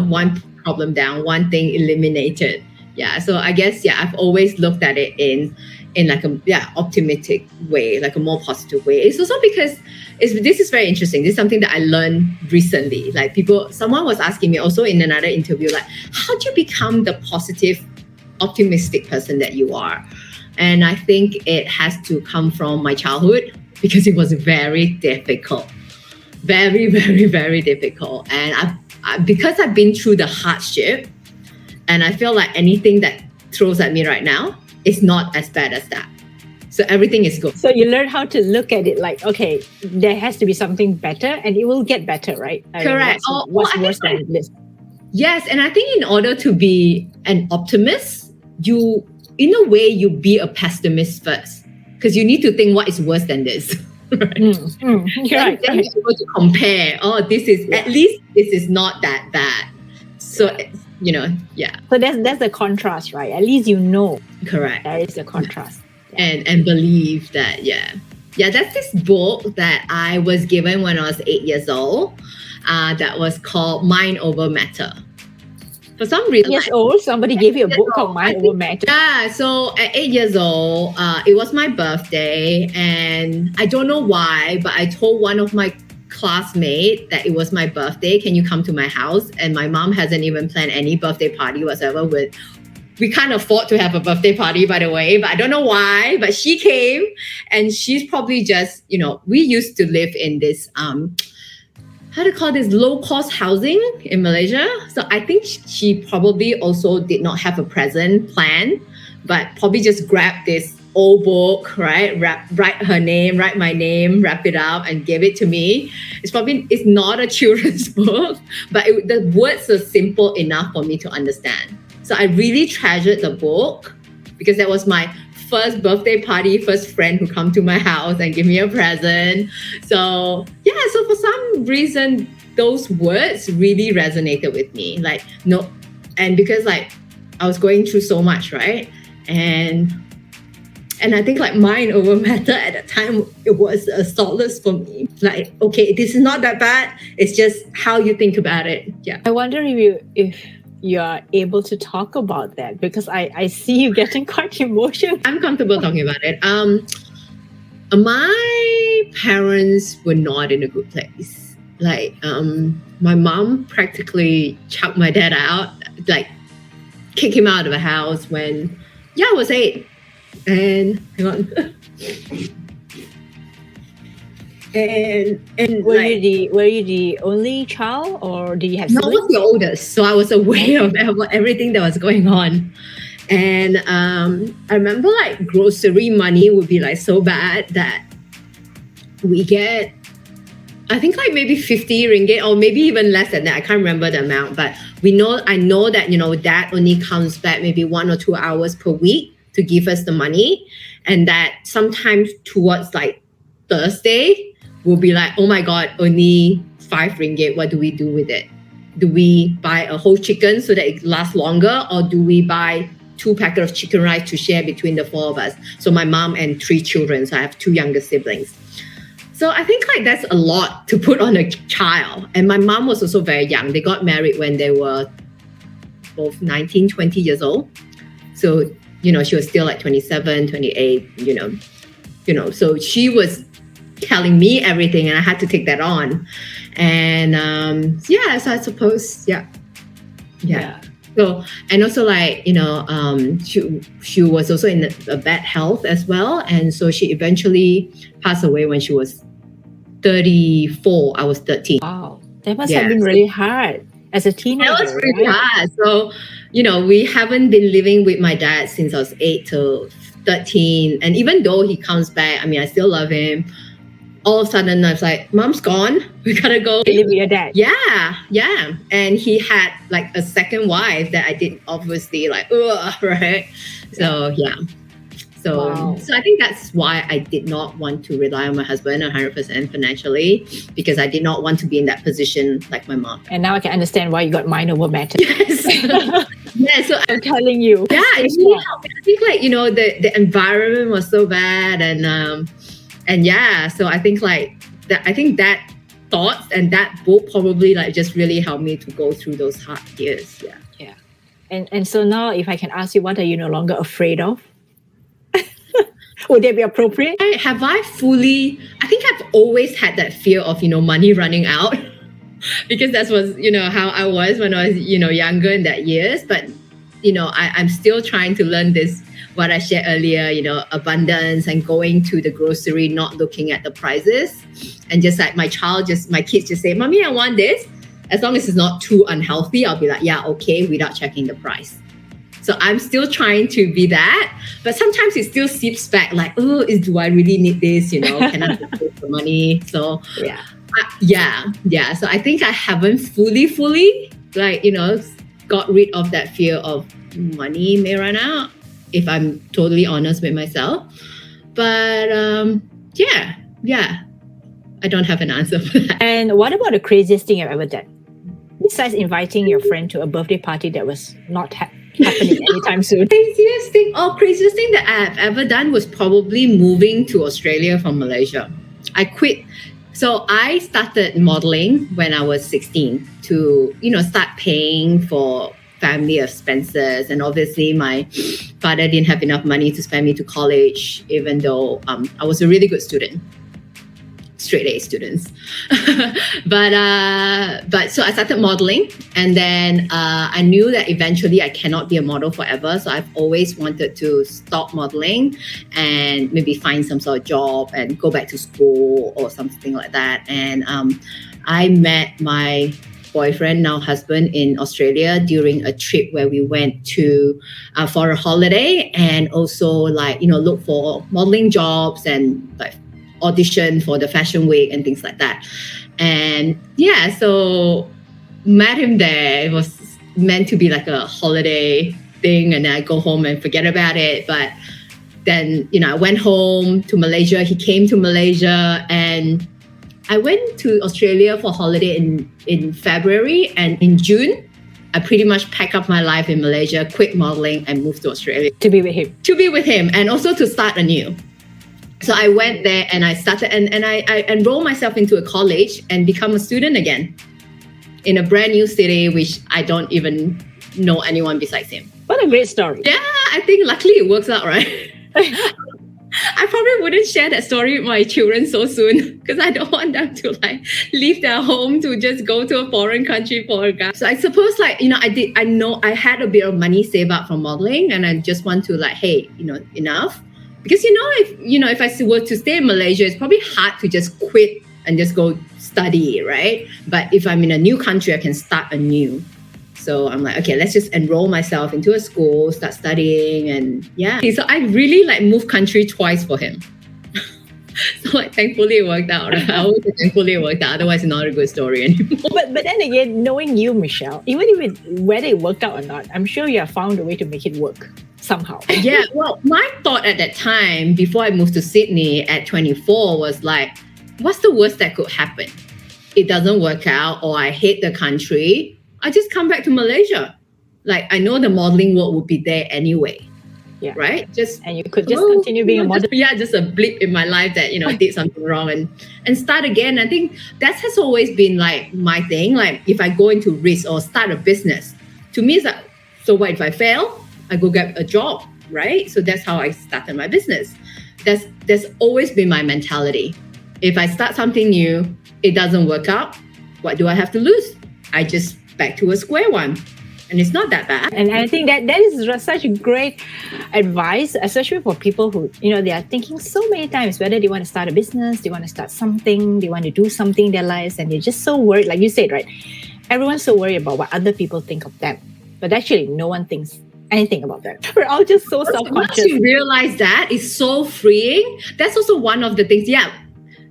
One problem down, one thing eliminated. Yeah. So I guess, I've always looked at it in like a optimistic way, like a more positive way. It's also because this is very interesting. This is something that I learned recently. Like someone was asking me also in another interview, like, how do you become the positive, optimistic person that you are? And I think it has to come from my childhood because it was very difficult. Very, very, very difficult. And because I've been through the hardship, and I feel like anything that throws at me right now, it's not as bad as that. So everything is good. So you learn how to look at it like, okay, there has to be something better and it will get better, right? Correct. What's worse than this? Yes. And I think in order to be an optimist, in a way, you be a pessimist first. Because you need to think what is worse than this. Right? You're right. Then you're able to compare, at least this is not that bad. So So that's the contrast, right? At least correct. That is the contrast. And believe that, that's this book that I was given when I was 8 years old. That was called Mind Over Matter. For some reason, 8 years old, somebody gave you a book called Mind Over Matter. Yeah, so at 8 years old, it was my birthday, and I don't know why, but I told one of my classmate that it was my birthday. Can you come to my house? And my mom hasn't even planned any birthday party whatsoever. We can't afford to have a birthday party, by the way, but I don't know why. But she came, and she's probably just, we used to live in this low-cost housing in Malaysia. So I think she probably also did not have a present plan, but probably just grabbed this old book, right? Write my name, wrap it up, and give it to me. It's not a children's book, but the words are simple enough for me to understand. So I really treasured the book because that was my first birthday party, first friend who come to my house and give me a present. So so for some reason, those words really resonated with me. And because I was going through so much, right? And I think mind over matter at that time, it was a solace for me. Like, okay, this is not that bad. It's just how you think about it. Yeah. I wonder if you are able to talk about that, because I see you getting quite emotional. I'm comfortable talking about it. My parents were not in a good place. My mom practically chucked my dad out, kicked him out of the house when I was 8. And hang on. And Were like, you the only child, or did you have no, I siblings? was the oldest, so I was aware of everything that was going on. And I remember like grocery money would be like so bad that we get, I think like maybe 50 ringgit or maybe even less than that. I can't remember the amount, but I know that, dad only comes back maybe 1 or 2 hours per week to give us the money. And that sometimes towards like Thursday, we'll be like, oh my God, only 5 ringgit. What do we do with it? Do we buy a whole chicken so that it lasts longer? Or do we buy 2 packets of chicken rice to share between the 4 of us? So my mom and 3 children. So I have 2 younger siblings. So I think like that's a lot to put on a child. And my mom was also very young. They got married when they were both 19, 20 years old. So, she was still like 27, 28, so she was telling me everything and I had to take that on. And so I suppose, yeah. So, and also like, she was also in a bad health as well. And so she eventually passed away when she was 34. I was 13. Wow, that must have been really hard as a teenager. That was really hard. So, we haven't been living with my dad since I was 8 to 13. And even though he comes back, I still love him. All of a sudden, I was like, Mom's gone. We gotta go. Live with your dad. Yeah. And he had like a second wife that I didn't obviously like, right? So, yeah. So I think that's why I did not want to rely on my husband 100% financially, because I did not want to be in that position like my mom. And now I can understand why you got mind over matter. Yes. Yeah, so I'm telling you. Yeah, it really helped. I think like, the environment was so bad and yeah, so I think like that. I think that thoughts and that book probably like just really helped me to go through those hard years. Yeah. And so now, if I can ask you, what are you no longer afraid of? Would that be appropriate? I think I've always had that fear of money running out, because that was how I was when I was younger in that years. But I'm still trying to learn this, what I shared earlier, abundance and going to the grocery, not looking at the prices. And just like my kids just say, Mommy, I want this. As long as it's not too unhealthy, I'll be like, yeah, okay, without checking the price. So I'm still trying to be that. But sometimes it still seeps back like, do I really need this? Can I pay the money? So yeah. So I think I haven't fully like, got rid of that fear of money may run out, if I'm totally honest with myself. But yeah, I don't have an answer for that. And what about the craziest thing you've ever done? Besides inviting your friend to a birthday party that was not happening anytime soon. Craziest thing that I've ever done was probably moving to Australia from Malaysia. I quit. So I started modeling when I was 16 to, start paying for family expenses. And obviously my father didn't have enough money to spend me to college, even though I was a really good student. Straight A students. but so I started modeling, and then I knew that eventually I cannot be a model forever. So I've always wanted to stop modeling and maybe find some sort of job and go back to school or something like that. And I met my boyfriend, now husband, in Australia during a trip where we went to for a holiday, and also like, look for modeling jobs and like audition for the fashion week and things like that. And yeah, so met him there. It was meant to be like a holiday thing, and then I go home and forget about it. But then, I went home to Malaysia. He came to Malaysia, and I went to Australia for holiday in February, and in June, I pretty much packed up my life in Malaysia, quit modeling, and moved to Australia. To be with him, and also to start anew. So I went there and I started and I enrolled myself into a college and become a student again in a brand new city, which I don't even know anyone besides him. What a great story. Yeah, I think luckily it works out, right? I probably wouldn't share that story with my children so soon, because I don't want them to like leave their home to just go to a foreign country for a guy. So I suppose like, I had a bit of money saved up from modeling, and I just want to like, hey, enough. Because if I were to stay in Malaysia, it's probably hard to just quit and just go study, right? But if I'm in a new country, I can start anew. So I'm like, okay, let's just enroll myself into a school, start studying, and yeah. So I really moved country twice for him. So thankfully it worked out. I always say thankfully it worked out. Otherwise, it's not a good story anymore. But then again, knowing you, Michelle, even if whether it worked out or not, I'm sure you have found a way to make it work somehow. Yeah, well, my thought at that time, before I moved to Sydney at 24, was like, what's the worst that could happen? It doesn't work out, or I hate the country. I just come back to Malaysia. I know the modeling world would be there anyway. Yeah. Right? And you could just continue being a model. Just a blip in my life that, did something wrong and start again. I think that has always been my thing. If I go into risk or start a business, to me it's so what if I fail? I go get a job, right? So that's how I started my business. That's always been my mentality. If I start something new, it doesn't work out, what do I have to lose? I just back to a square one. And it's not that bad. And I think that is such great advice, especially for people who, they are thinking so many times whether they want to start a business, they want to start something, they want to do something in their lives, and they're just so worried. Like you said, right? Everyone's so worried about what other people think of them. But actually, no one thinks anything about that. We're all just so self-conscious. Once you realize that, it's so freeing. That's also one of the things.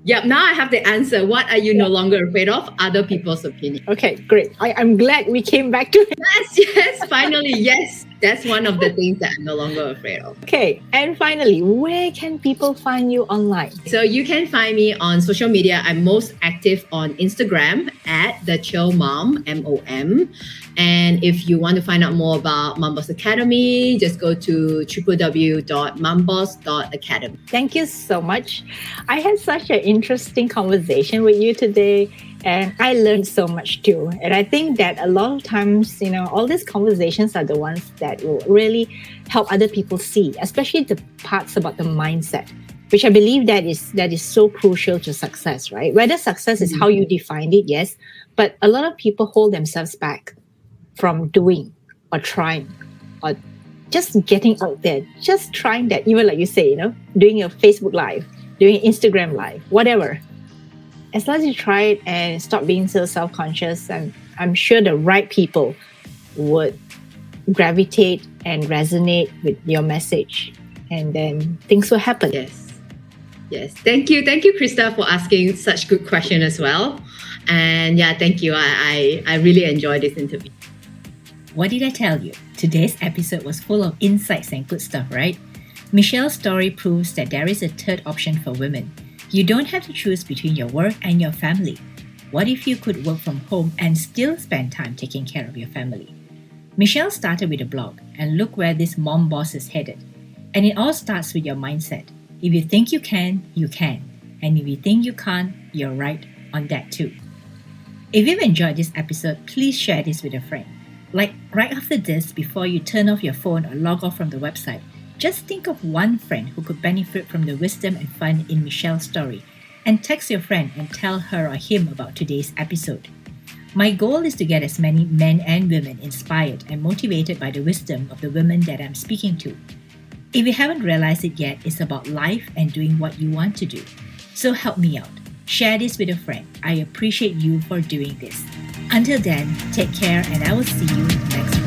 Yeah, now I have the answer. What are you no longer afraid of? Other people's opinion. Okay, great. I'm glad we came back to it. Yes, finally, yes. That's one of the things that I'm no longer afraid of. Okay, and finally, where can people find you online? So you can find me on social media. I'm most active on Instagram at The Chill Mom, MOM. And if you want to find out more about MomBoss Academy, just go to www.momboss.academy. Thank you so much. I had such an interesting conversation with you today, and I learned so much too. And I think that a lot of times, all these conversations are the ones that will really help other people see, especially the parts about the mindset, which I believe that is so crucial to success, right? Whether success is how you define it, yes, but a lot of people hold themselves back from doing or trying or just getting out there, just trying that, even like you say, doing a Facebook Live, doing an Instagram Live, whatever. As long as you try it and stop being so self-conscious, and I'm sure the right people would gravitate and resonate with your message, and then things will happen. Yes. Thank you, Krista, for asking such good question as well. And thank you. I really enjoyed this interview. What did I tell you? Today's episode was full of insights and good stuff, right? Michelle's story proves that there is a third option for women. You don't have to choose between your work and your family. What if you could work from home and still spend time taking care of your family? Michelle started with a blog, and look where this mom boss is headed. And it all starts with your mindset. If you think you can, you can. And if you think you can't, you're right on that too. If you've enjoyed this episode, please share this with a friend. Right after this, before you turn off your phone or log off from the website, just think of one friend who could benefit from the wisdom and fun in Michelle's story, and text your friend and tell her or him about today's episode. My goal is to get as many men and women inspired and motivated by the wisdom of the women that I'm speaking to. If you haven't realized it yet, it's about life and doing what you want to do. So help me out. Share this with a friend. I appreciate you for doing this. Until then, take care, and I will see you next week.